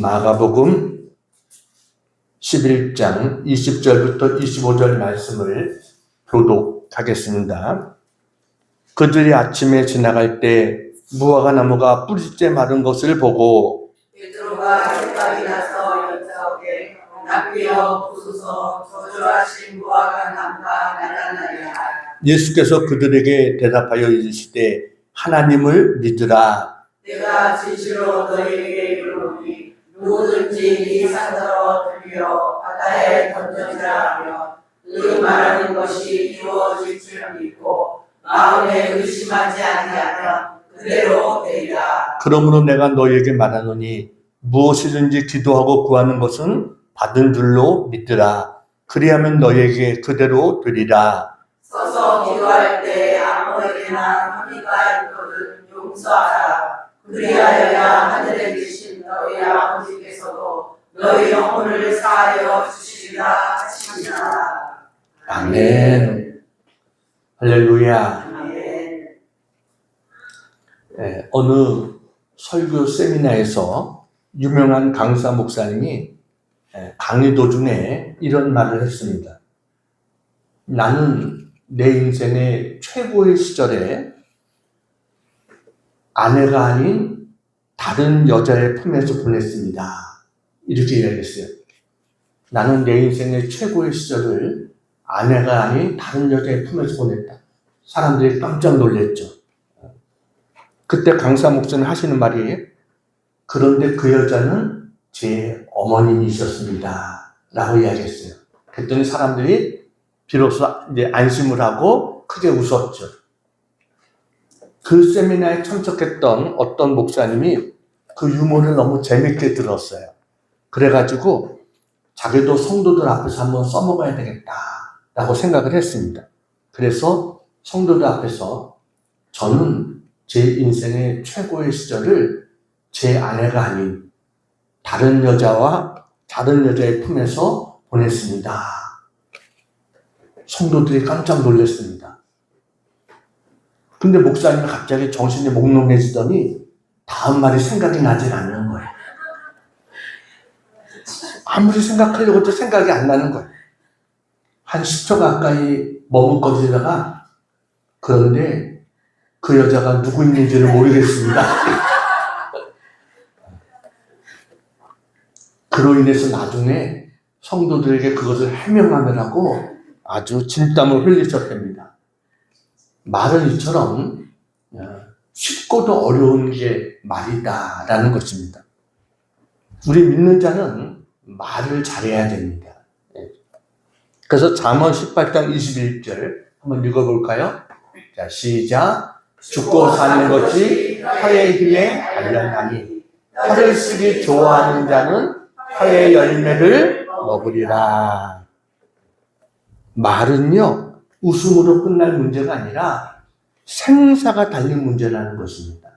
마가복음 11장 20절부터 25절 말씀을 교독하겠습니다. 그들이 아침에 지나갈 때 무화과 나무가 뿌리째 마른 것을 보고 베드로가 생각이 나서 여자에게 납비여 부소서 저주하신 무화과 나무가 나타나리라. 예수께서 그들에게 대답하여 이르시되 하나님을 믿으라. 내가 진실로 너희에게 이르노니 누구든지 이 산더러 들려 바다에 던져지라 하면 그 말하는 것이 이루어질 줄 믿고 마음에 의심하지 아니하면 그대로 되리라. 그러므로 내가 너희에게 말하노니 무엇이든지 기도하고 구하는 것은 받은 줄로 믿으라. 그리하면 너희에게 그대로 되리라. 서서 기도할 때 아무에게나 합의가할 것을 용서하라. 그리하여야 하늘에 계신 너희 아버지께서도 너희 영혼을 사하여 주시리라 하시니라. 아멘. 할렐루야. 아멘. 어느 설교 세미나에서 유명한 강사 목사님이 강의 도중에 이런 말을 했습니다. 나는 내 인생의 최고의 시절에 아내가 아닌 다른 여자의 품에서 보냈습니다. 이렇게 이야기했어요. 나는 내 인생의 최고의 시절을 아내가 아닌 다른 여자의 품에서 보냈다. 사람들이 깜짝 놀랐죠. 그때 강사 목사님 하시는 말이 그런데 그 여자는 제 어머님이셨습니다. 라고 이야기했어요. 그랬더니 사람들이 비로소 이제 안심을 하고 크게 웃었죠. 그 세미나에 참석했던 어떤 목사님이 그 유머를 너무 재밌게 들었어요. 그래가지고 자기도 성도들 앞에서 한번 써먹어야 되겠다라고 생각을 했습니다. 그래서 성도들 앞에서 저는 제 인생의 최고의 시절을 제 아내가 아닌 다른 여자의 품에서 보냈습니다. 성도들이 깜짝 놀랐습니다. 근데 목사님이 갑자기 정신이 몽롱해지더니 다음 말이 생각이 나질 않는 거예요. 아무리 생각하려고 해도 생각이 안 나는 거예요. 한 10초 가까이 머뭇거리다가 그런데 그 여자가 누구인지를 모르겠습니다. 그로 인해서 나중에 성도들에게 그것을 해명하느라고 아주 진땀을 흘리셨답니다. 말은 이처럼 쉽고도 어려운 게 말이다라는 것입니다. 우리 믿는 자는 말을 잘해야 됩니다. 그래서 잠언 18장 21절 한번 읽어볼까요? 자, 시작. 죽고 사는 것이 혀의 힘에 관련하니 혀를 쓰기 좋아하는 자는 혀의 열매를 먹으리라. 말은요, 웃음으로 끝날 문제가 아니라 생사가 달린 문제라는 것입니다.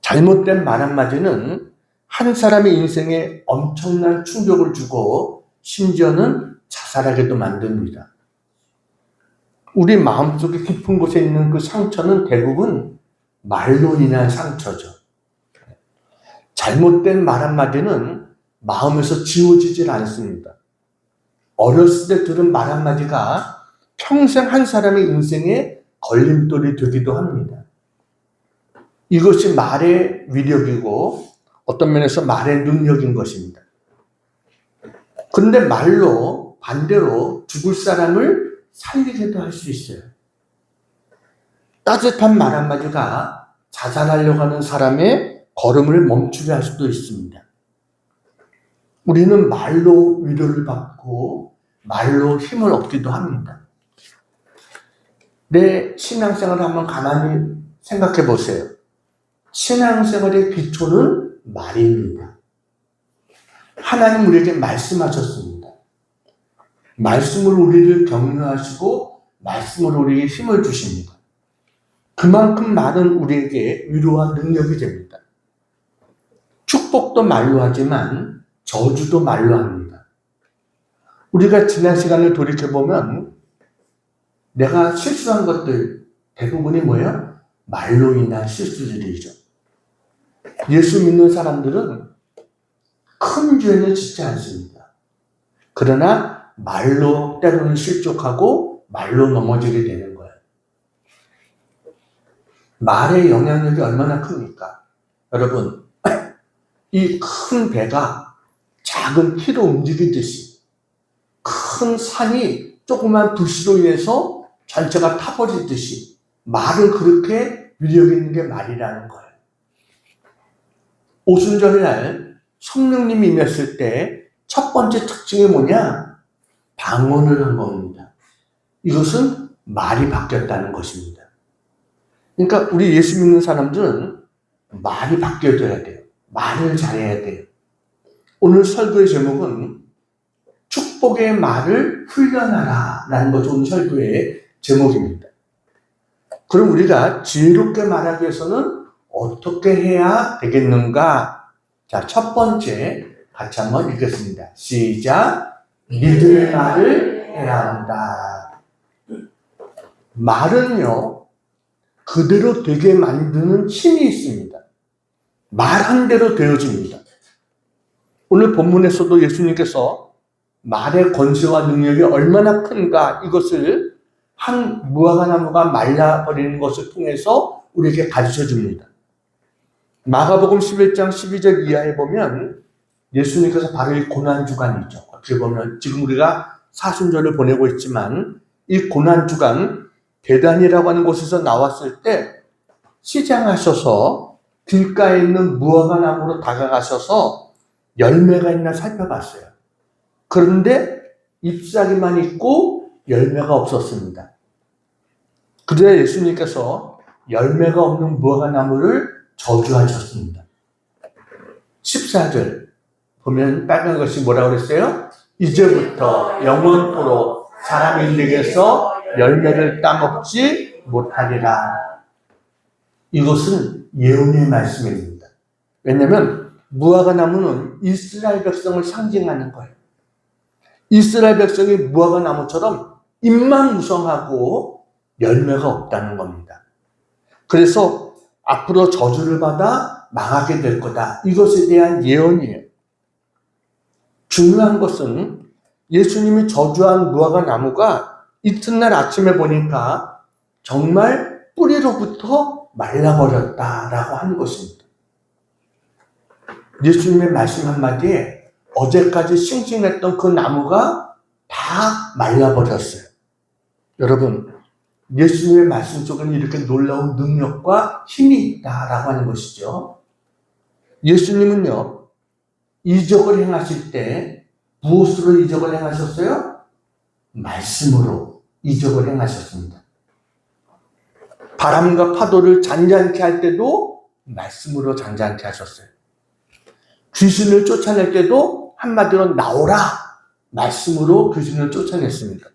잘못된 말 한마디는 한 사람의 인생에 엄청난 충격을 주고 심지어는 자살하게도 만듭니다. 우리 마음속에 깊은 곳에 있는 그 상처는 대부분 말로 인한 상처죠. 잘못된 말 한마디는 마음에서 지워지질 않습니다. 어렸을 때 들은 말 한마디가 평생 한 사람의 인생에 걸림돌이 되기도 합니다. 이것이 말의 위력이고 어떤 면에서 말의 능력인 것입니다. 그런데 말로 반대로 죽을 사람을 살리게도 할 수 있어요. 따뜻한 말 한마디가 자살하려고 하는 사람의 걸음을 멈추게 할 수도 있습니다. 우리는 말로 위로를 받고 말로 힘을 얻기도 합니다. 내 신앙생활을 한번 가만히 생각해 보세요. 신앙생활의 기초는 말입니다. 하나님 우리에게 말씀하셨습니다. 말씀으로 우리를 격려하시고 말씀으로 우리에게 힘을 주십니다. 그만큼 말은 우리에게 위로와 능력이 됩니다. 축복도 말로 하지만 저주도 말로 합니다. 우리가 지난 시간을 돌이켜보면 내가 실수한 것들 대부분이 뭐예요? 말로 인한 실수들이죠. 예수 믿는 사람들은 큰 죄는 짓지 않습니다. 그러나 말로 때로는 실족하고 말로 넘어지게 되는 거예요. 말의 영향력이 얼마나 큽니까? 여러분, 이 큰 배가 작은 키로 움직이듯이 큰 산이 조그만 불씨로 인해서 전체가 타버리듯이 말은 그렇게 위력 있는 게 말이라는 거예요. 오순절날 성령님이 임했을 때 첫 번째 특징이 뭐냐? 방언을 한 겁니다. 이것은 말이 바뀌었다는 것입니다. 그러니까 우리 예수 믿는 사람들은 말이 바뀌어져야 돼요. 말을 잘해야 돼요. 오늘 설교의 제목은 축복의 말을 훈련하라 라는 것이 오늘 설교의 제목입니다. 그럼 우리가 지혜롭게 말하기 위해서는 어떻게 해야 되겠는가? 자, 첫 번째 같이 한번 읽겠습니다. 시작. 믿을 말을 해야 한다. 말은요, 그대로 되게 만드는 힘이 있습니다. 말한 대로 되어집니다. 오늘 본문에서도 예수님께서 말의 권세와 능력이 얼마나 큰가 이것을 한 무화과나무가 말라버리는 것을 통해서 우리에게 가르쳐 줍니다. 마가복음 11장 12절 이하에 보면 예수님께서 바로 이 고난주간이죠. 어떻게 보면 지금 우리가 사순절을 보내고 있지만 이 고난주간 대단이라고 하는 곳에서 나왔을 때 시장하셔서 길가에 있는 무화과나무로 다가가셔서 열매가 있나 살펴봤어요. 그런데 잎사귀만 있고 열매가 없었습니다. 그래야 예수님께서 열매가 없는 무화과나무를 저주하셨습니다. 14절 보면 빨간 것이 뭐라고 그랬어요? 이제부터 영원토록 사람 인에게서 열매를 따먹지 못하리라. 이것은 예언의 말씀입니다. 왜냐하면 무화과나무는 이스라엘 백성을 상징하는 거예요. 이스라엘 백성이 무화과나무처럼 잎만 무성하고 열매가 없다는 겁니다. 그래서 앞으로 저주를 받아 망하게 될 거다. 이것에 대한 예언이에요. 중요한 것은 예수님이 저주한 무화과나무가 이튿날 아침에 보니까 정말 뿌리로부터 말라버렸다라고 하는 것입니다. 예수님의 말씀 한마디에 어제까지 싱싱했던 그 나무가 다 말라버렸어요. 여러분, 예수님의 말씀 속에는 이렇게 놀라운 능력과 힘이 있다라고 하는 것이죠. 예수님은요, 이적을 행하실 때 무엇으로 이적을 행하셨어요? 말씀으로 이적을 행하셨습니다. 바람과 파도를 잔잔케 할 때도 말씀으로 잔잔케 하셨어요. 귀신을 쫓아낼 때도 한마디로 나오라 말씀으로 귀신을 쫓아냈습니다.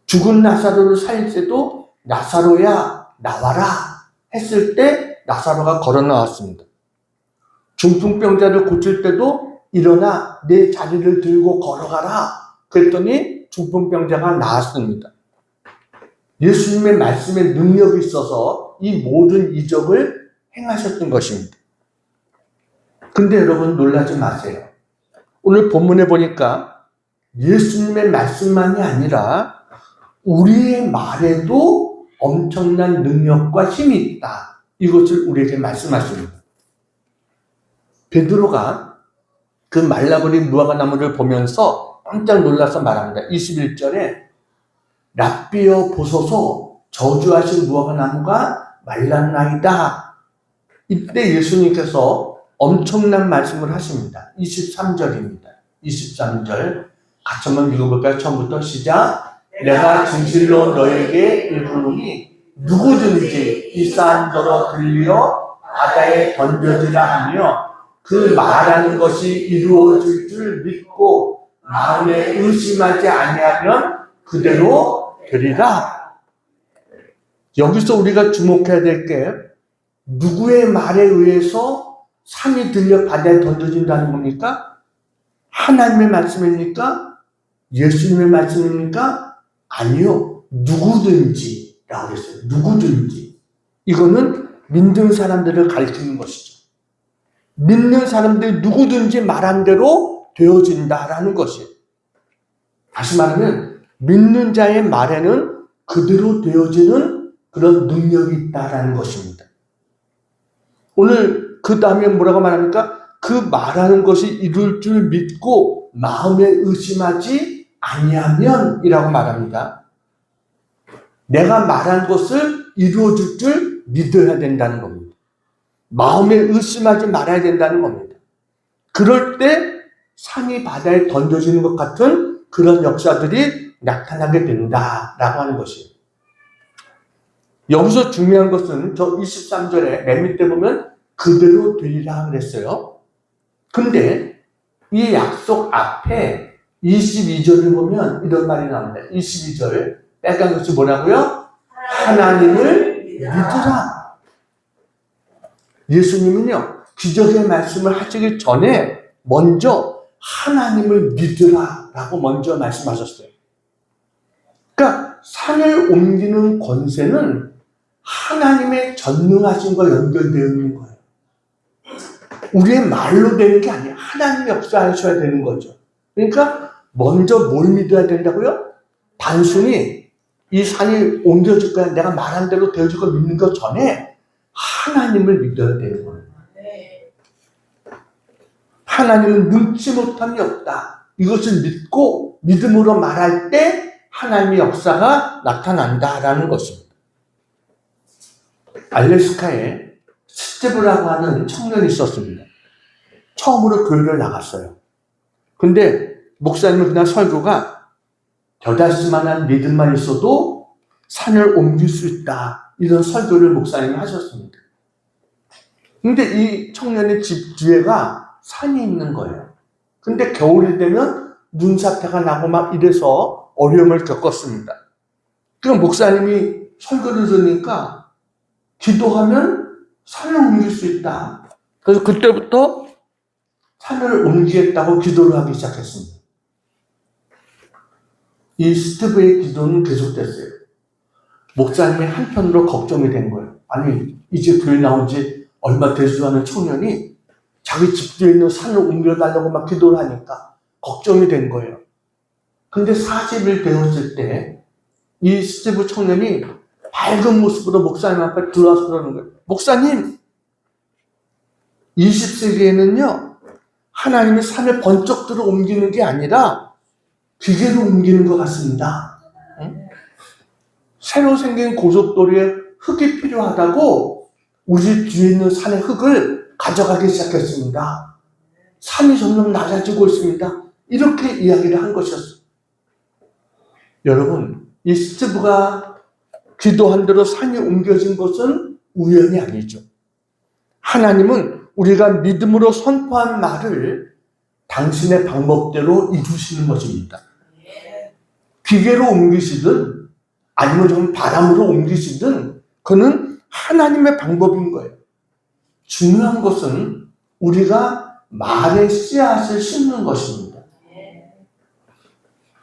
죽은 나사로를 살릴 때도 나사로야 나와라 했을 때 나사로가 걸어 나왔습니다. 중풍병자를 고칠 때도 일어나 내 자리를 들고 걸어가라 그랬더니 중풍병자가 나았습니다. 예수님의 말씀에 능력이 있어서 이 모든 이적을 행하셨던 것입니다. 근데 여러분 놀라지 마세요. 오늘 본문에 보니까 예수님의 말씀만이 아니라 우리의 말에도 엄청난 능력과 힘이 있다. 이것을 우리에게 말씀하십니다. 베드로가 그 말라버린 무화과나무를 보면서 깜짝 놀라서 말합니다. 21절에 랍비여 보소서 저주하신 무화과나무가 말랐나이다. 이때 예수님께서 엄청난 말씀을 하십니다. 23절입니다. 23절 같이 한번 읽어볼까요? 처음부터 시작. 내가 진실로 너에게 이르노니 누구든지 이 산더러 들려 바다에 던져지라 하며 그 말하는 것이 이루어질 줄 믿고 마음에 의심하지 아니하면 그대로 되리라. 여기서 우리가 주목해야 될 게 누구의 말에 의해서 산이 들려 바다에 던져진다는 겁니까? 하나님의 말씀입니까? 예수님의 말씀입니까? 아니요. 누구든지 라고 했어요. 누구든지. 이거는 믿는 사람들을 가리키는 것이죠. 믿는 사람들이 누구든지 말한 대로 되어진다라는 것이에요. 다시 말하면 믿는 자의 말에는 그대로 되어지는 그런 능력이 있다라는 것입니다. 오늘 그 다음에 뭐라고 말합니까? 그 말하는 것이 이룰 줄 믿고 마음에 의심하지 아니하면 이라고 말합니다. 내가 말한 것을 이루어줄 줄 믿어야 된다는 겁니다. 마음에 의심하지 말아야 된다는 겁니다. 그럴 때 산이 바다에 던져지는 것 같은 그런 역사들이 나타나게 된다라고 하는 것이에요. 여기서 중요한 것은 저 23절에 맨 밑에 보면 그대로 되리라 그랬어요. 근데 이 약속 앞에 22절을 보면 이런 말이 나옵니다. 22절 빨간 것이 뭐라고요? 하나님을 믿으라. 예수님은요, 기적의 말씀을 하시기 전에 먼저 하나님을 믿으라 라고 먼저 말씀하셨어요. 그러니까 산을 옮기는 권세는 하나님의 전능하심과 연결되어 있는 거예요. 우리의 말로 되는 게 아니에요. 하나님이 역사하셔야 되는 거죠. 그러니까 먼저 뭘 믿어야 된다고요? 단순히 이 산이 옮겨질 거야, 내가 말한 대로 되어질 거 믿는 것 전에 하나님을 믿어야 되는 거예요. 하나님은 눈치 못함이 없다. 이것을 믿고 믿음으로 말할 때 하나님의 역사가 나타난다라는 것입니다. 알래스카에 스티브라고 하는 청년이 있었습니다. 처음으로 교회를 나갔어요. 근데 목사님은 그냥 설교가 겨다시만한 믿음만 있어도 산을 옮길 수 있다. 이런 설교를 목사님이 하셨습니다. 근데 이 청년의 집 뒤에가 산이 있는 거예요. 근데 겨울이 되면 눈사태가 나고 막 이래서 어려움을 겪었습니다. 그 목사님이 설교를 들으니까 기도하면 산을 옮길 수 있다. 그래서 그때부터 산을 옮기겠다고 기도를 하기 시작했습니다. 이 스티브의 기도는 계속됐어요. 목사님이 한편으로 걱정이 된 거예요. 아니, 이제 교회 나온 지 얼마 되지도 않은 청년이 자기 집 뒤에 있는 산을 옮겨달라고 막 기도를 하니까 걱정이 된 거예요. 근데 40일 되었을 때 이 스티브 청년이 밝은 모습으로 목사님 앞에 들어와서 그러는 거예요. 목사님, 20세기에는요, 하나님이 산을 번쩍 들어 옮기는 게 아니라 기계로 옮기는 것 같습니다. 응? 새로 생긴 고속도로에 흙이 필요하다고 우리 뒤에 있는 산의 흙을 가져가기 시작했습니다. 산이 점점 낮아지고 있습니다. 이렇게 이야기를 한 것이었어요. 여러분, 이 스티브가 기도한 대로 산이 옮겨진 것은 우연이 아니죠. 하나님은 우리가 믿음으로 선포한 말을 당신의 방법대로 이루시는 것입니다. 기계로 옮기시든 아니면 좀 바람으로 옮기시든 그는 하나님의 방법인 거예요. 중요한 것은 우리가 말의 씨앗을 심는 것입니다.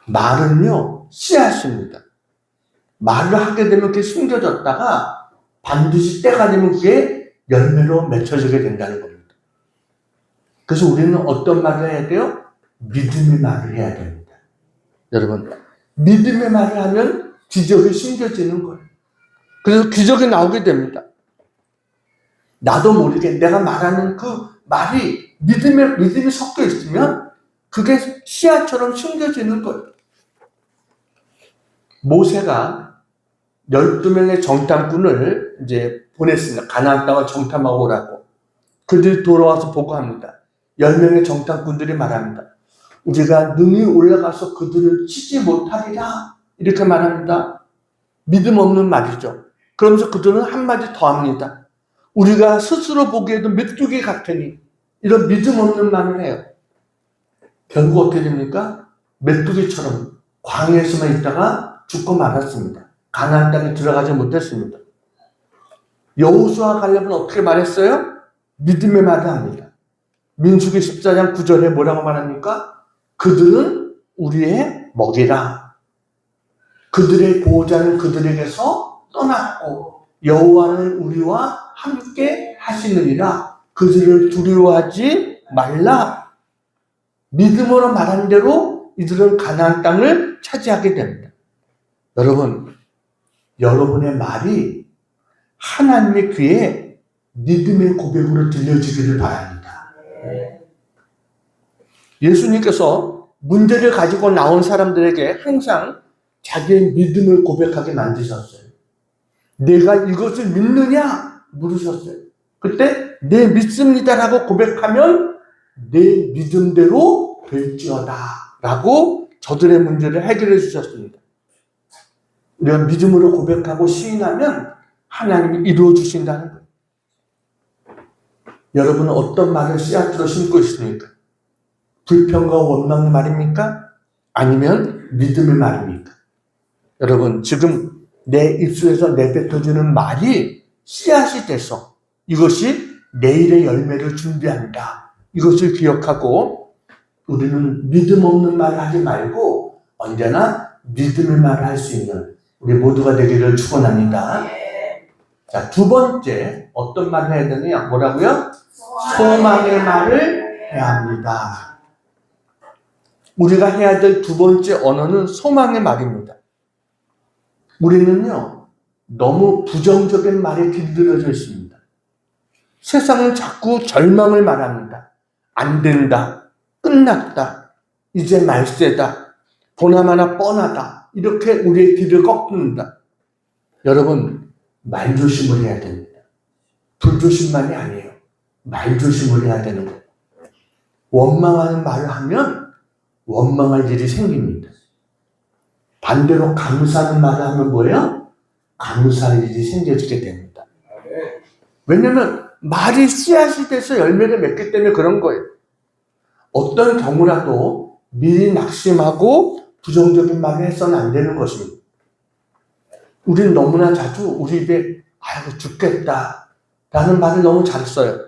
말은요, 씨앗입니다. 말을 하게 되면 그게 숨겨졌다가 반드시 때가 되면 그게 열매로 맺혀지게 된다는 겁니다. 그래서 우리는 어떤 말을 해야 돼요? 믿음의 말을 해야 됩니다. 여러분, 믿음의 말을 하면 기적이 숨겨지는 거예요. 그래서 기적이 나오게 됩니다. 나도 모르게 내가 말하는 그 말이 믿음이 섞여 있으면 그게 씨앗처럼 숨겨지는 거예요. 모세가 12명의 정탐꾼을 이제 보냈습니다. 가나안 땅을 정탐하고 오라고. 그들이 돌아와서 보고합니다. 10명의 정탐꾼들이 말합니다. 우리가 능히 올라가서 그들을 치지 못하리라. 이렇게 말합니다. 믿음 없는 말이죠. 그러면서 그들은 한마디 더 합니다. 우리가 스스로 보기에도 메뚜기 같으니, 이런 믿음 없는 말을 해요. 결국 어떻게 됩니까? 메뚜기처럼 광야에서만 있다가 죽고 말았습니다. 가나안 땅에 들어가지 못했습니다. 여호수아 갈렙은 어떻게 말했어요? 믿음의 말을 합니다. 민수기 14장 9절에 뭐라고 말합니까? 그들은 우리의 먹이라. 그들의 보호자는 그들에게서 떠났고 여호와는 우리와 함께 하시느니라. 그들을 두려워하지 말라. 믿음으로 말한 대로 이들은 가나안 땅을 차지하게 됩니다. 여러분, 여러분의 말이 하나님의 귀에 믿음의 고백으로 들려지기를 바랍니다. 예수님께서 문제를 가지고 나온 사람들에게 항상 자기의 믿음을 고백하게 만드셨어요. 내가 이것을 믿느냐? 물으셨어요. 그때 네 믿습니다라고 고백하면 내 믿음대로 될지어다 라고 저들의 문제를 해결해 주셨습니다. 우리가 믿음으로 고백하고 시인하면 하나님이 이루어 주신다는 거예요. 여러분은 어떤 말을 씨앗으로 심고 있습니까? 불평과 원망의 말입니까? 아니면 믿음의 말입니까? 여러분, 지금 내 입술에서 내뱉어지는 말이 씨앗이 돼서 이것이 내일의 열매를 준비한다. 이것을 기억하고 우리는 믿음 없는 말을 하지 말고 언제나 믿음의 말을 할 수 있는 우리 모두가 되기를 축원합니다. 자, 두 번째 어떤 말을 해야 되느냐? 뭐라고요? 소망의 말을 해야 합니다. 우리가 해야 될 두 번째 언어는 소망의 말입니다. 우리는요, 너무 부정적인 말에 길들여져 있습니다. 세상은 자꾸 절망을 말합니다. 안 된다, 끝났다, 이제 말세다, 보나마나 뻔하다, 이렇게 우리의 길을 꺾는다. 여러분, 말조심을 해야 됩니다. 불조심만이 아니에요. 말조심을 해야 되는 거예요. 원망하는 말을 하면 원망할 일이 생깁니다. 반대로 감사하는 말을 하면 뭐예요? 감사할 일이 생겨지게 됩니다. 왜냐하면 말이 씨앗이 돼서 열매를 맺기 때문에 그런 거예요. 어떤 경우라도 미리 낙심하고 부정적인 말을 해서는 안 되는 것입니다. 우리는 너무나 자주 우리 입에 아이고 죽겠다 라는 말을 너무 잘 써요.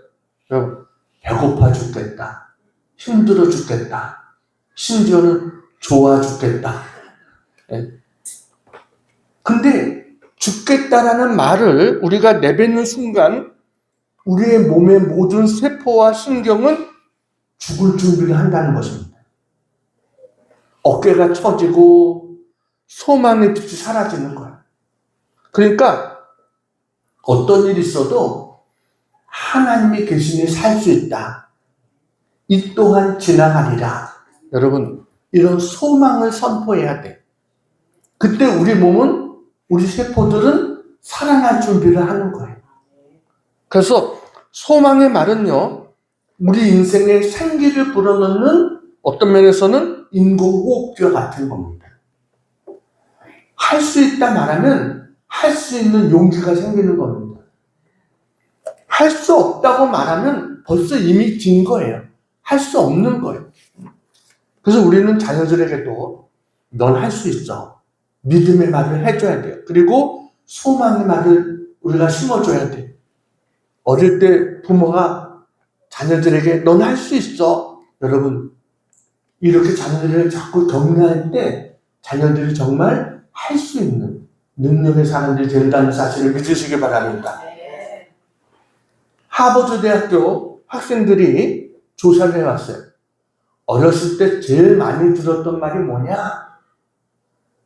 배고파 죽겠다, 힘들어 죽겠다, 심지어는 좋아 죽겠다. 근데 죽겠다라는 말을 우리가 내뱉는 순간 우리의 몸의 모든 세포와 신경은 죽을 준비를 한다는 것입니다. 어깨가 처지고 소망의 빛이 사라지는 거예요. 그러니까 어떤 일이 있어도 하나님이 계시니 살 수 있다. 이 또한 지나가리라. 여러분, 이런 소망을 선포해야 돼. 그때 우리 몸은, 우리 세포들은 살아날 준비를 하는 거예요. 그래서 소망의 말은요, 우리 인생에 생기를 불어넣는 어떤 면에서는 인공호흡기와 같은 겁니다. 할 수 있다 말하면 할 수 있는 용기가 생기는 겁니다. 할 수 없다고 말하면 벌써 이미 진 거예요. 할 수 없는 거예요. 그래서 우리는 자녀들에게도 넌 할 수 있어. 믿음의 말을 해줘야 돼요. 그리고 소망의 말을 우리가 심어줘야 돼요. 어릴 때 부모가 자녀들에게 넌 할 수 있어. 여러분, 이렇게 자녀들을 자꾸 격려할 때 자녀들이 정말 할 수 있는 능력의 사람들이 된다는 사실을 믿으시기 바랍니다. 하버드 대학교 학생들이 조사를 해왔어요. 어렸을 때 제일 많이 들었던 말이 뭐냐?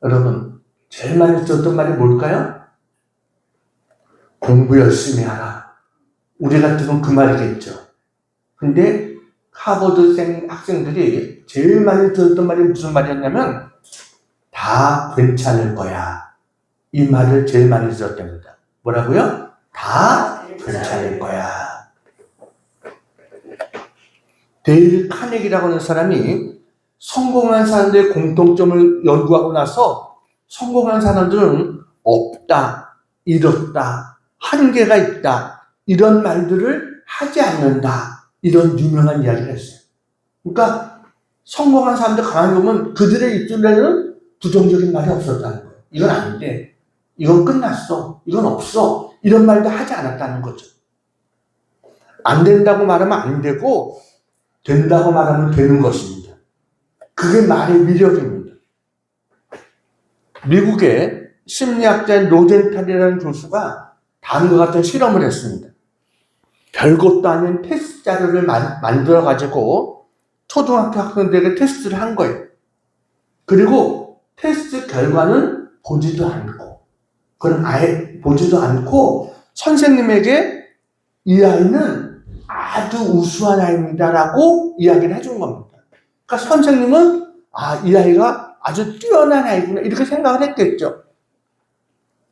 여러분, 제일 많이 들었던 말이 뭘까요? 공부 열심히 하라. 우리 같으면 그 말이겠죠. 근데 하버드 학생들이 제일 많이 들었던 말이 무슨 말이었냐면 다 괜찮을 거야. 이 말을 제일 많이 들었답니다. 뭐라고요? 다 괜찮을 거야. 데일 카네기라고 하는 사람이 성공한 사람들의 공통점을 연구하고 나서 성공한 사람들은 없다, 잃었다, 한계가 있다, 이런 말들을 하지 않는다, 이런 유명한 이야기를 했어요. 그러니까 성공한 사람들 가만히 보면 그들의 입술에는 부정적인 말이 없었다는 거예요. 이건 안 돼, 이건 끝났어, 이건 없어, 이런 말도 하지 않았다는 거죠. 안 된다고 말하면 안 되고 된다고 말하면 되는 것입니다. 그게 말의 위력입니다. 미국의 심리학자인 로젠탈이라는 교수가 다음과 같은 실험을 했습니다. 별것도 아닌 테스트 자료를 만들어가지고 초등학교 학생들에게 테스트를 한 거예요. 그리고 테스트 결과는 보지도 않고, 그건 아예 보지도 않고 선생님에게 이 아이는 아주 우수한 아이입니다라고 이야기를 해준 겁니다. 그러니까 선생님은 이 아이가 아주 뛰어난 아이구나 이렇게 생각을 했겠죠.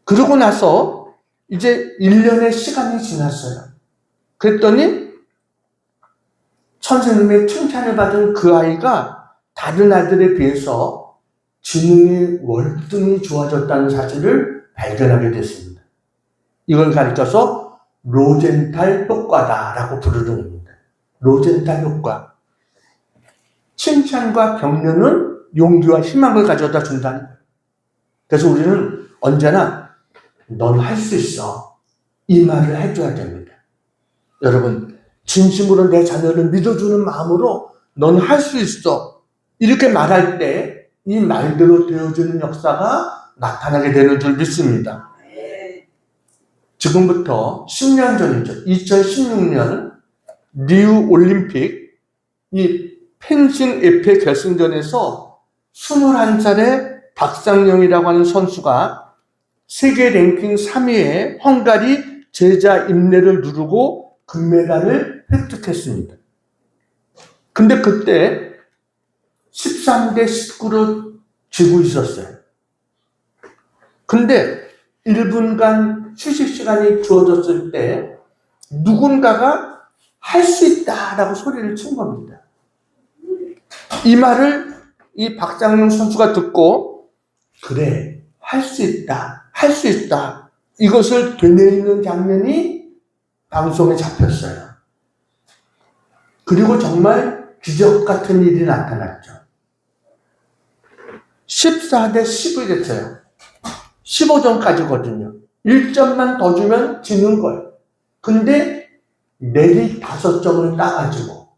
그러고 나서 이제 1년의 시간이 지났어요. 그랬더니 선생님의 칭찬을 받은 그 아이가 다른 아이들에 비해서 지능이 월등히 좋아졌다는 사실을 발견하게 됐습니다. 이걸 가리켜서 로젠탈 효과다라고 부르는 겁니다. 로젠탈 효과. 칭찬과 격려는 용기와 희망을 가져다 준다는 거예요. 그래서 우리는 언제나 넌 할 수 있어. 이 말을 해줘야 됩니다. 여러분, 진심으로 내 자녀를 믿어주는 마음으로 넌 할 수 있어. 이렇게 말할 때 이 말대로 되어주는 역사가 나타나게 되는 줄 믿습니다. 지금부터 10년 전이죠. 2016년 리우 올림픽 이 펜싱 에페 결승전에서 21살의 박상영이라고 하는 선수가 세계 랭킹 3위의 헝가리 제자 임례를 누르고 금메달을 획득했습니다. 근데 그때 13대 19로 지고 있었어요. 근데 1분간 휴식 시간이 주어졌을 때 누군가가 할 수 있다라고 소리를 친 겁니다. 이 말을 이 박상용 선수가 듣고 그래, 할 수 있다, 할 수 있다. 이것을 되뇌이는 장면이 방송에 잡혔어요. 그리고 정말 기적 같은 일이 나타났죠. 14대 10이 됐어요. 15점까지거든요. 1점만 더 주면 지는 거예요. 근데 내리 5점을 따가지고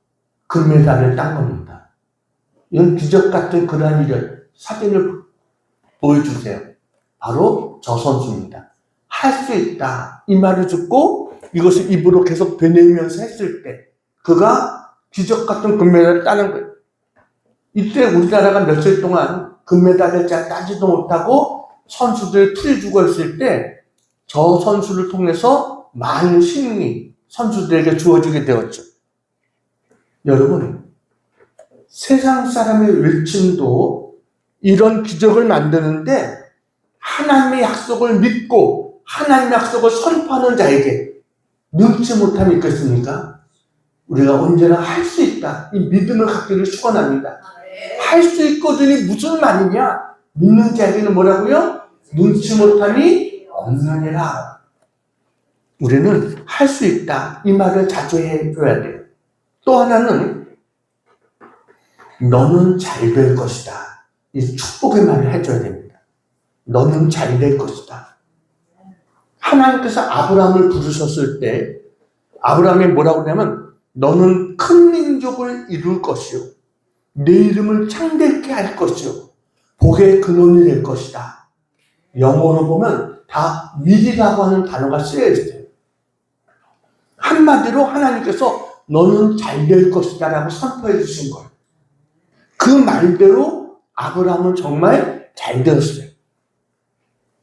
금메달을 딴 겁니다. 이건 기적 같은 그러한 일을 사진을 보여주세요. 바로 저 선수입니다. 할 수 있다. 이 말을 듣고 이것을 입으로 계속 되뇌면서 했을 때 그가 기적 같은 금메달을 따는 거예요. 이때 우리나라가 며칠 동안 금메달을 잘 따지도 못하고 선수들 풀이 죽어 있을 때 저 선수를 통해서 많은 힘이 선수들에게 주어지게 되었죠. 여러분, 세상 사람의 외침도 이런 기적을 만드는데 하나님의 약속을 믿고 하나님의 약속을 선포하는 자에게 능치 못함이 있겠습니까? 우리가 언제나 할 수 있다. 이 믿음을 갖기를 축원합니다. 할 수 있거든이 무슨 말이냐? 믿는 자에게는 뭐라고요? 능치 못함이 없느니라. 우리는 할 수 있다. 이 말을 자주 해줘야 돼요. 또 하나는 너는 잘 될 것이다. 이 축복의 말을 해줘야 됩니다. 너는 잘 될 것이다. 하나님께서 아브라함을 부르셨을 때 아브라함이 뭐라고 하냐면 너는 큰 민족을 이룰 것이요. 내 이름을 창대케 할 것이요. 복의 근원이 될 것이다. 영어로 보면 다 will이라고 하는 단어가 쓰여 있어요. 한마디로 하나님께서 너는 잘 될 것이다 라고 선포해 주신 거예요. 그 말대로 아브라함은 정말 잘 되었어요.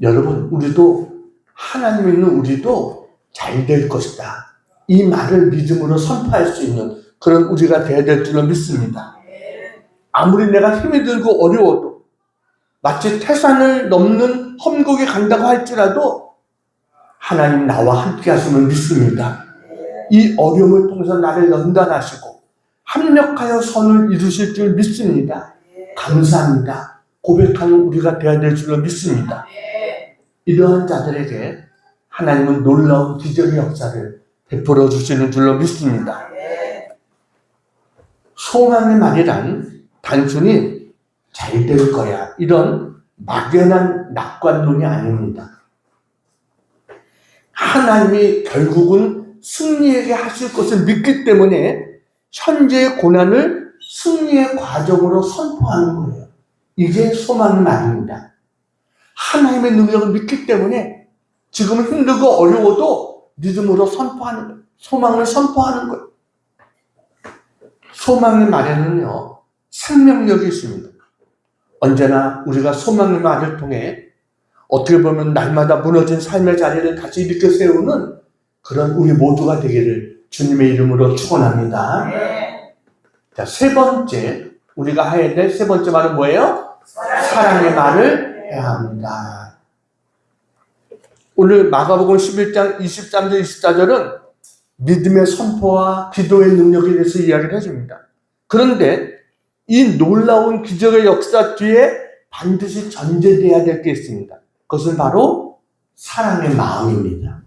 여러분, 우리도 하나님 믿는 우리도 잘 될 것이다. 이 말을 믿음으로 선포할 수 있는 그런 우리가 되어야 될 줄로 믿습니다. 아무리 내가 힘이 들고 어려워도 마치 태산을 넘는 험곡에 간다고 할지라도 하나님 나와 함께 하심을 믿습니다. 이 어려움을 통해서 나를 연단하시고 합력하여 선을 이루실 줄 믿습니다. 감사합니다. 고백하는 우리가 되어야 될 줄로 믿습니다. 이러한 자들에게 하나님은 놀라운 기적의 역사를 베풀어 주시는 줄로 믿습니다. 소망의 말이란 단순히 잘 될 거야 이런 막연한 낙관론이 아닙니다. 하나님이 결국은 승리에게 하실 것을 믿기 때문에 현재의 고난을 승리의 과정으로 선포하는 거예요. 이게 소망의 말입니다. 하나님의 능력을 믿기 때문에 지금은 힘들고 어려워도 믿음으로 선포하는 거예요. 소망을 선포하는 거예요. 소망의 말에는요, 생명력이 있습니다. 언제나 우리가 소망의 말을 통해 어떻게 보면 날마다 무너진 삶의 자리를 다시 일으켜 세우는 그런 우리 모두가 되기를 주님의 이름으로 축원합니다. 네. 자, 세 번째, 우리가 해야 될 세 번째 말은 뭐예요? 사랑의 말을 해야 합니다. 오늘 마가복음 11장 23절 24절은 믿음의 선포와 기도의 능력에 대해서 이야기를 해줍니다. 그런데 이 놀라운 기적의 역사 뒤에 반드시 전제되어야 될 게 있습니다. 그것은 바로 사랑의 마음입니다.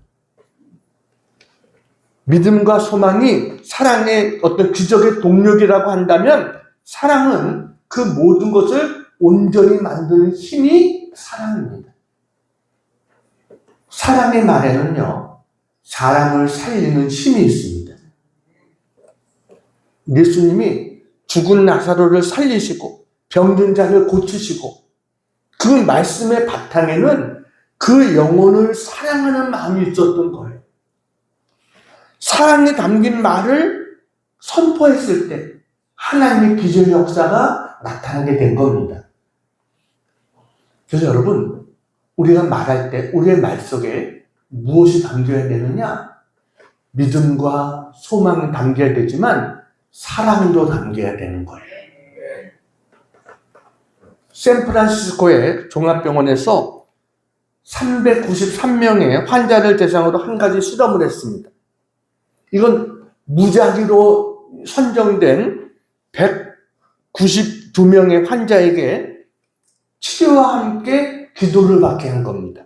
믿음과 소망이 사랑의 어떤 기적의 동력이라고 한다면 사랑은 그 모든 것을 온전히 만드는 힘이 사랑입니다. 사랑의 말에는요, 사람을 살리는 힘이 있습니다. 예수님이 죽은 나사로를 살리시고 병든 자를 고치시고 그 말씀의 바탕에는 그 영혼을 사랑하는 마음이 있었던 거예요. 사랑에 담긴 말을 선포했을 때 하나님의 기적의 역사가 나타나게 된 겁니다. 그래서 여러분, 우리가 말할 때 우리의 말 속에 무엇이 담겨야 되느냐? 믿음과 소망이 담겨야 되지만 사랑도 담겨야 되는 거예요. 샌프란시스코의 종합병원에서 393명의 환자를 대상으로 한 가지 실험을 했습니다. 이건 무작위로 선정된 192명의 환자에게 치료와 함께 기도를 받게 한 겁니다.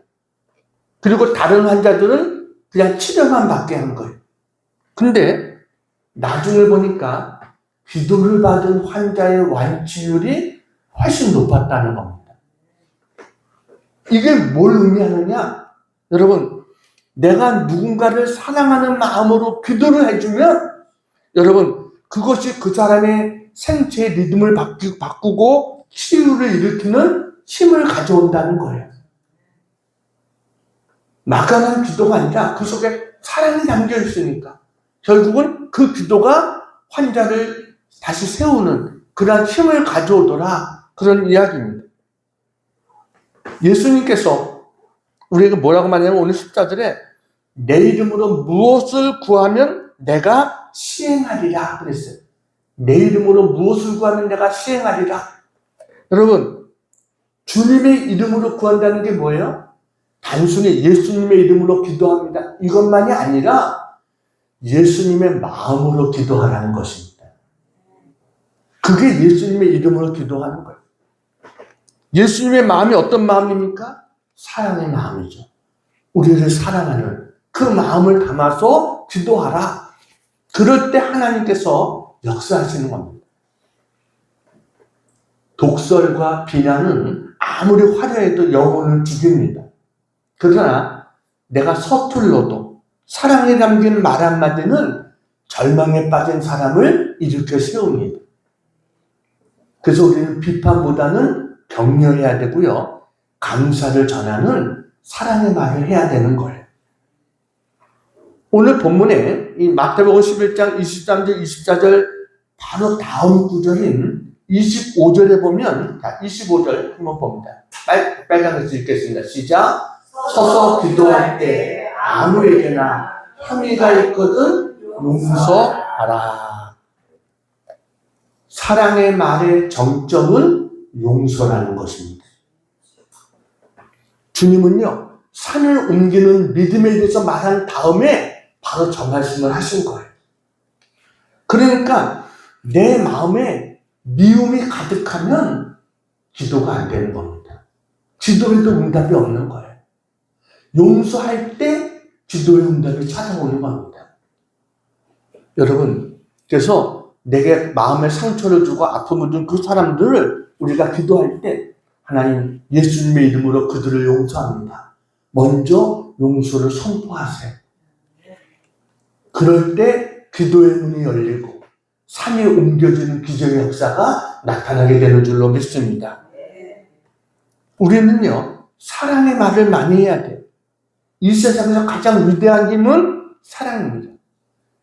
그리고 다른 환자들은 그냥 치료만 받게 한 거예요. 근데 나중에 보니까 기도를 받은 환자의 완치율이 훨씬 높았다는 겁니다. 이게 뭘 의미하느냐? 여러분, 내가 누군가를 사랑하는 마음으로 기도를 해주면 여러분, 그것이 그 사람의 생체의 리듬을 바꾸고 치유를 일으키는 힘을 가져온다는 거예요. 막연한 기도가 아니라 그 속에 사랑이 담겨 있으니까 결국은 그 기도가 환자를 다시 세우는 그런 힘을 가져오더라, 그런 이야기입니다. 예수님께서 우리에게 뭐라고 말하냐면 오늘 14절에 내 이름으로 무엇을 구하면 내가 시행하리라 그랬어요. 내 이름으로 무엇을 구하면 내가 시행하리라. 여러분, 주님의 이름으로 구한다는 게 뭐예요? 단순히 예수님의 이름으로 기도합니다, 이것만이 아니라 예수님의 마음으로 기도하라는 것입니다. 그게 예수님의 이름으로 기도하는 거예요. 예수님의 마음이 어떤 마음입니까? 사랑의 마음이죠. 우리를 사랑하는 그 마음을 담아서 기도하라. 그럴 때 하나님께서 역사하시는 겁니다. 독설과 비난은 아무리 화려해도 영혼을 죽입니다. 그러나 내가 서툴러도 사랑에 담긴 말 한마디는 절망에 빠진 사람을 일으켜 세웁니다. 그래서 우리는 비판보다는 격려해야 되고요, 감사를 전하는 사랑의 말을 해야 되는 거예요. 오늘 본문에 이 마태복음 11장 23절 24절 바로 다음 구절인 25절에 보면, 자, 25절 한번 봅니다. 빨간색으로 읽겠습니다. 시작. 서서 기도할 때 아무에게나 혐의가 있거든 용서하라. 사랑의 말의 정점은 용서라는 것입니다. 주님은요, 산을 옮기는 믿음에 대해서 말한 다음에 바로 저 말씀을 하신 거예요. 그러니까 내 마음에 미움이 가득하면 기도가 안 되는 겁니다. 기도에도 응답이 없는 거예요. 용서할 때 기도의 응답이 찾아오는 겁니다. 여러분, 그래서 내게 마음에 상처를 주고 아픔을 준 그 사람들을 우리가 기도할 때 하나님 예수님의 이름으로 그들을 용서합니다. 먼저 용서를 선포하세요. 그럴 때 기도의 문이 열리고 산이 옮겨지는 기적의 역사가 나타나게 되는 줄로 믿습니다. 우리는요, 사랑의 말을 많이 해야 돼요. 이 세상에서 가장 위대한 힘은 사랑입니다.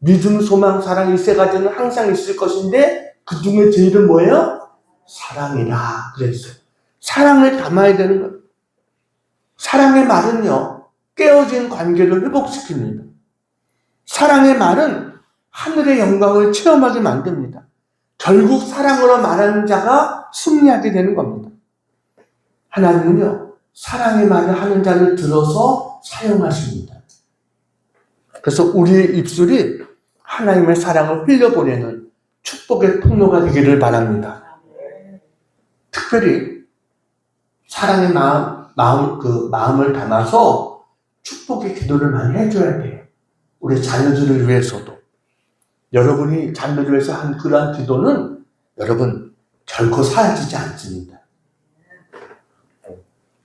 믿음, 소망, 사랑 이 세 가지는 항상 있을 것인데 그 중에 제일은 뭐예요? 사랑이라 그랬어요. 사랑을 담아야 되는 거예요. 사랑의 말은요, 깨어진 관계를 회복시킵니다. 사랑의 말은 하늘의 영광을 체험하게 만듭니다. 결국 사랑으로 말하는 자가 승리하게 되는 겁니다. 하나님은요, 사랑의 말을 하는 자를 들어서 사용하십니다. 그래서 우리의 입술이 하나님의 사랑을 흘려보내는 축복의 통로가 되기를 바랍니다. 특별히 사랑의 마음을 담아서 축복의 기도를 많이 해줘야 돼요. 우리 자녀들을 위해서도. 여러분이 자녀를 위해서 한 그러한 기도는 여러분 결코 사라지지 않습니다.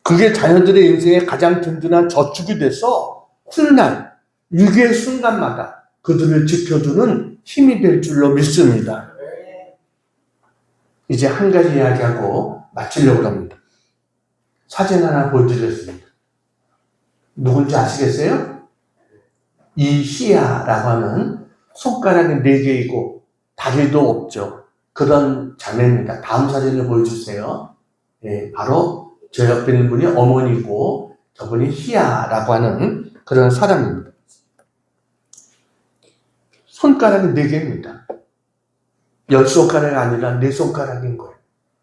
그게 자녀들의 인생에 가장 든든한 저축이 돼서 훗날 위기의 순간마다 그들을 지켜주는 힘이 될 줄로 믿습니다. 이제 한 가지 이야기하고 마치려고 합니다. 사진 하나 보여드리겠습니다. 누군지 아시겠어요? 이시아라고 하는 손가락이 4개이고 다리도 없죠. 그런 자매입니다. 다음 사진을 보여주세요. 네, 바로 저 옆에 있는 분이 어머니고 저분이 희아라고 하는 그런 사람입니다. 손가락이 4개입니다. 10손가락이 아니라 4손가락인 거예요.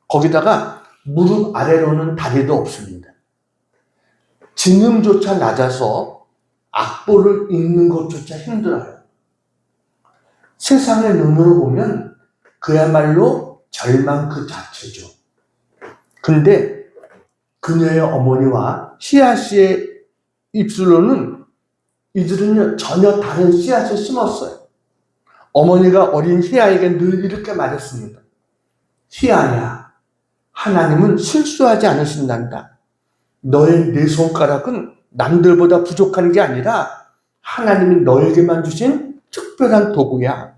거기다가 무릎 아래로는 다리도 없습니다. 지능조차 낮아서 악보를 읽는 것조차 힘들어요. 세상의 눈으로 보면 그야말로 절망 그 자체죠. 근데 그녀의 어머니와 시아 씨의 입술로는 이들은 전혀 다른 씨앗을 심었어요. 어머니가 어린 희아에게 늘 이렇게 말했습니다. 희아야, 하나님은 실수하지 않으신단다. 너의 4손가락은 남들보다 부족한 게 아니라 하나님이 너에게만 주신 특별한 도구야.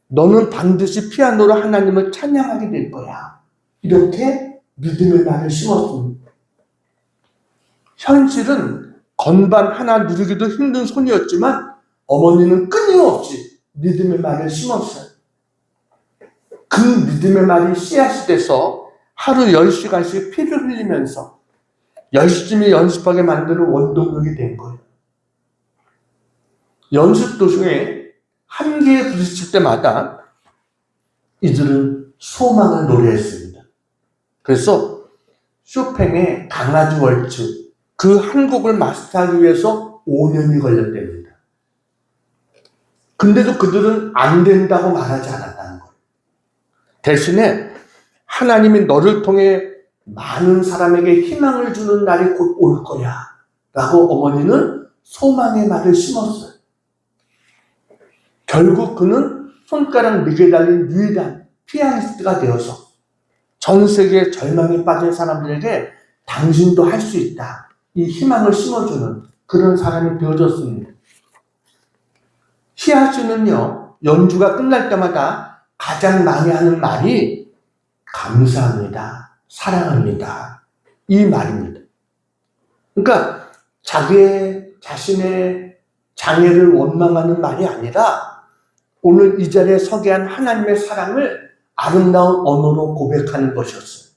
너는 반드시 피아노로 하나님을 찬양하게 될 거야. 이렇게 믿음의 말을 심었습니다. 현실은 건반 하나 누르기도 힘든 손이었지만 어머니는 끊임없이 믿음의 말을 심었어요. 그 믿음의 말이 씨앗이 돼서 하루 10시간씩 피를 흘리면서 열심히 연습하게 만드는 원동력이 된 거예요. 연습 도중에 한계에 부딪힐 때마다 이들은 소망을 노래했습니다. 그래서 쇼팽의 강아지 월츠 그 한 곡을 마스터하기 위해서 5년이 걸렸답니다. 근데도 그들은 안 된다고 말하지 않았다는 거예요. 대신에 하나님이 너를 통해 많은 사람에게 희망을 주는 날이 곧 올 거야 라고 어머니는 소망의 말을 심었어요. 결국 그는 손가락 4개 달린 유일한 피아니스트가 되어서 전 세계 절망에 빠진 사람들에게 당신도 할 수 있다. 이 희망을 심어주는 그런 사람이 되어졌습니다. 희아 씨는요, 연주가 끝날 때마다 가장 많이 하는 말이 감사합니다. 사랑합니다. 이 말입니다. 그러니까 자신의 장애를 원망하는 말이 아니라 오늘 이 자리에 서게 한 하나님의 사랑을 아름다운 언어로 고백하는 것이었어요.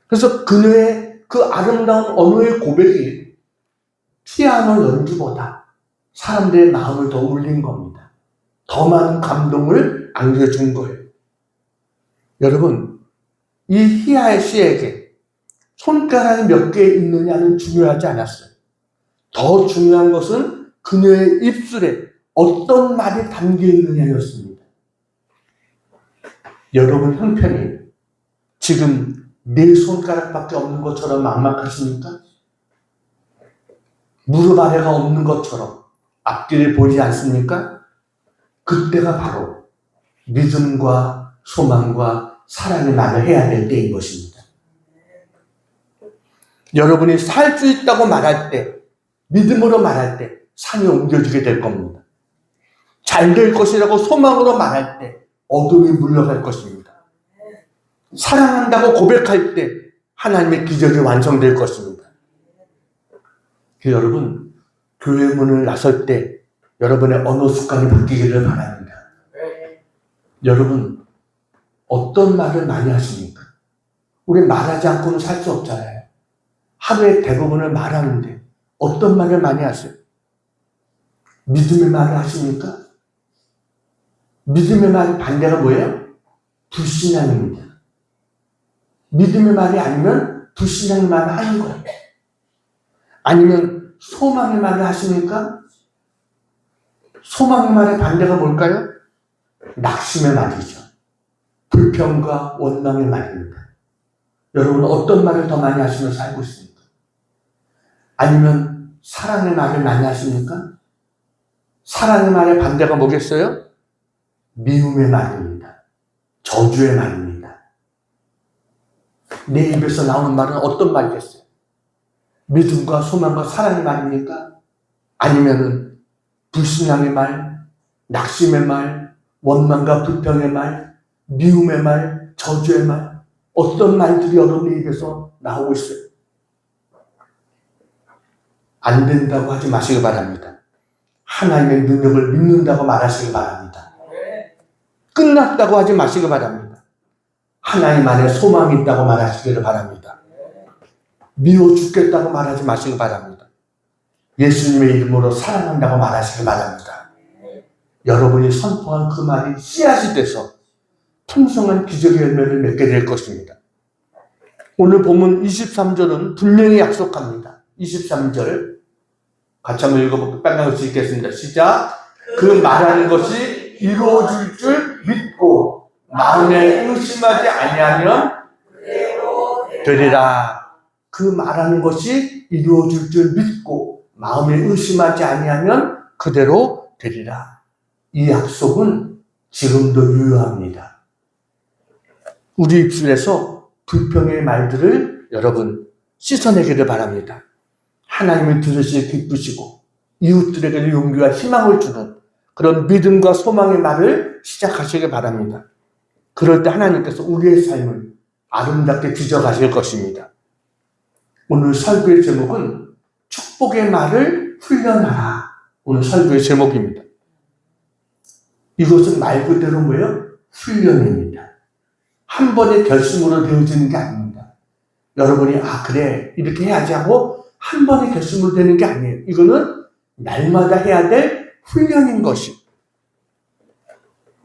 그래서 그녀의 그 아름다운 언어의 고백이 피아노 연주보다 사람들의 마음을 더 울린 겁니다. 더 많은 감동을 안겨준 거예요. 여러분, 이 희아의 씨에게 손가락이 몇 개 있느냐는 중요하지 않았어요. 더 중요한 것은 그녀의 입술에 어떤 말이 담겨 있느냐였습니다. 여러분 형편이 지금 4손가락밖에 없는 것처럼 막막하십니까? 무릎 아래가 없는 것처럼 앞길이 보이지 않습니까? 그때가 바로 믿음과 소망과 사랑의 말을 해야 될 때인 것입니다. 여러분이 살 수 있다고 말할 때, 믿음으로 말할 때 산이 옮겨지게 될 겁니다. 잘 될 것이라고 소망으로 말할 때 어둠이 물러갈 것입니다. 사랑한다고 고백할 때 하나님의 기적이 완성될 것입니다. 여러분, 교회 문을 나설 때 여러분의 언어 습관이 바뀌기를 바랍니다. 여러분, 어떤 말을 많이 하십니까? 우리 말하지 않고는 살 수 없잖아요. 하루에 대부분을 말하는데 어떤 말을 많이 하세요? 믿음의 말을 하십니까? 믿음의 말의 반대가 뭐예요? 불신앙입니다. 믿음의 말이 아니면 불신앙의 말을 하는 거예요. 아니면 소망의 말을 하십니까? 소망의 말의 반대가 뭘까요? 낙심의 말이죠. 불평과 원망의 말입니다. 여러분 어떤 말을 더 많이 하시면서 살고 있습니까? 아니면 사랑의 말을 많이 하십니까? 사랑의 말의 반대가 뭐겠어요? 미움의 말입니다. 저주의 말입니다. 내 입에서 나오는 말은 어떤 말이겠어요? 믿음과 소망과 사랑의 말입니까? 아니면은 불신앙의 말, 낙심의 말, 원망과 불평의 말, 미움의 말, 저주의 말, 어떤 말들이 여러분의 입에서 나오고 있어요? 안 된다고 하지 마시기 바랍니다. 하나님의 능력을 믿는다고 말하시기 바랍니다. 끝났다고 하지 마시기 바랍니다. 하나님 안에 소망이 있다고 말하시기를 바랍니다. 미워 죽겠다고 말하지 마시기 바랍니다. 예수님의 이름으로 사랑한다고 말하시기 바랍니다. 여러분이 선포한 그 말이 씨앗이 돼서 풍성한 기적의 열매를 맺게 될 것입니다. 오늘 본문 23절은 분명히 약속합니다. 23절 같이 한번 읽어볼게요. 빨간 글씨 읽겠습니다. 시작. 그 말하는 것이 이루어질 줄 믿고 마음에 의심하지 아니하면 되리라. 그 말하는 것이 이루어질 줄 믿고 마음에 의심하지 아니하면 그대로 되리라. 이 약속은 지금도 유효합니다. 우리 입술에서 불평의 말들을 여러분 씻어내기를 바랍니다. 하나님을 들으시기 기쁘시고 이웃들에게 용기와 희망을 주는 그런 믿음과 소망의 말을 시작하시기 바랍니다. 그럴 때 하나님께서 우리의 삶을 아름답게 빚어가실 것입니다. 오늘 설교의 제목은 축복의 말을 훈련하라. 오늘 설교의 제목입니다. 이것은 말 그대로 뭐예요? 훈련입니다. 한 번의 결심으로 되어지는 게 아닙니다. 여러분이 그래 이렇게 해야지 하고 한 번의 결심으로 되는 게 아니에요. 이거는 날마다 해야 될 훈련인 것이.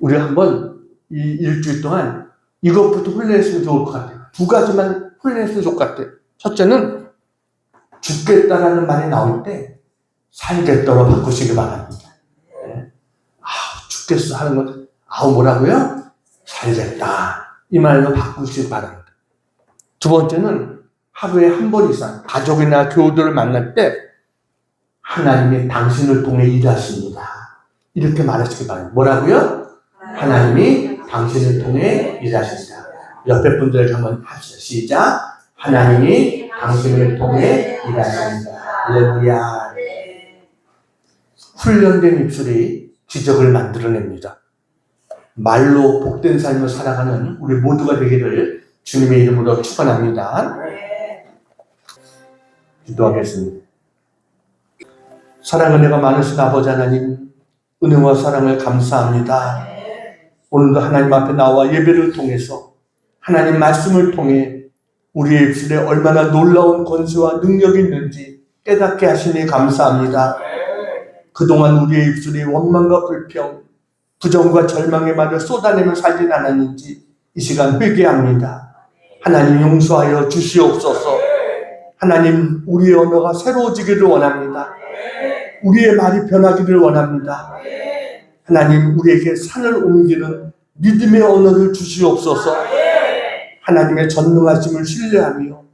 우리 한번 이 일주일 동안 이것부터 훈련했으면 좋을 것 같아요. 두 가지만 훈련했으면 좋을 것 같아요. 첫째는 죽겠다라는 말이 나올 때 살겠다로 바꾸시기 바랍니다. 죽겠어 하는 건 뭐라고요? 살겠다. 이 말로 바꾸시기 바랍니다. 두 번째는 하루에 한 번 이상 가족이나 교우들을 만날 때 하나님이 당신을 통해 일하십니다. 이렇게 말하시기 바랍니다. 뭐라고요? 하나님이 당신을 통해 일하십니다. 옆에 분들에게 한번 합시다. 시작. 하나님이 당신을 통해 일하십니다. 할렐루야. 훈련된 입술이 기적을 만들어냅니다. 말로 복된 삶을 살아가는 우리 모두가 되기를 주님의 이름으로 축원합니다. 기도하겠습니다. 사랑 은혜가 많으신 아버지 하나님, 은혜와 사랑을 감사합니다. 오늘도 하나님 앞에 나와 예배를 통해서 하나님 말씀을 통해 우리의 입술에 얼마나 놀라운 권세와 능력이 있는지 깨닫게 하시니 감사합니다. 그동안 우리의 입술이 원망과 불평, 부정과 절망의 말을 쏟아내며 살진 않았는지 이 시간 회개합니다. 하나님 용서하여 주시옵소서. 하나님 우리의 언어가 새로워지기를 원합니다. 우리의 말이 변하기를 원합니다. 하나님 우리에게 산을 옮기는 믿음의 언어를 주시옵소서. 하나님의 전능하심을 신뢰하며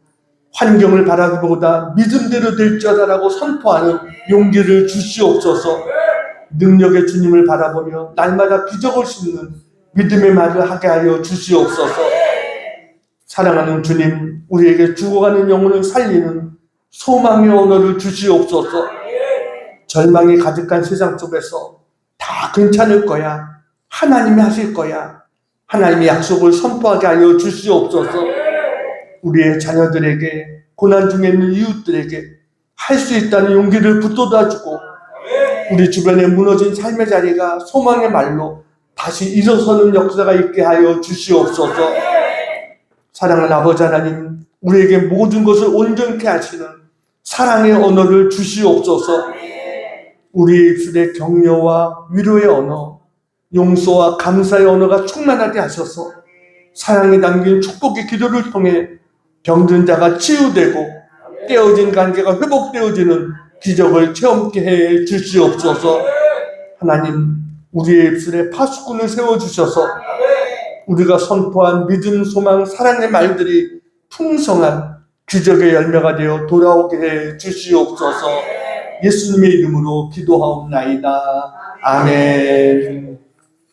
환경을 바라기보다 믿음대로 될지어다라고 선포하는 용기를 주시옵소서. 능력의 주님을 바라보며 날마다 기적을 싣는 믿음의 말을 하게 하여 주시옵소서. 사랑하는 주님, 우리에게 죽어가는 영혼을 살리는 소망의 언어를 주시옵소서. 절망이 가득한 세상 속에서 다 괜찮을 거야, 하나님이 하실 거야, 하나님의 약속을 선포하게 하여 주시옵소서. 우리의 자녀들에게, 고난 중에 있는 이웃들에게 할 수 있다는 용기를 붙돋아주고 우리 주변에 무너진 삶의 자리가 소망의 말로 다시 일어서는 역사가 있게 하여 주시옵소서. 사랑하는 아버지 하나님, 우리에게 모든 것을 온전케 하시는 사랑의 언어를 주시옵소서. 우리 입술에 격려와 위로의 언어, 용서와 감사의 언어가 충만하게 하셔서 사랑에 담긴 축복의 기도를 통해 병든 자가 치유되고 깨어진 관계가 회복되어지는 기적을 체험케 해 주시옵소서. 하나님, 우리의 입술에 파수꾼을 세워주셔서 우리가 선포한 믿음, 소망, 사랑의 말들이 풍성한 기적의 열매가 되어 돌아오게 해 주시옵소서. 예수님의 이름으로 기도하옵나이다. 아멘.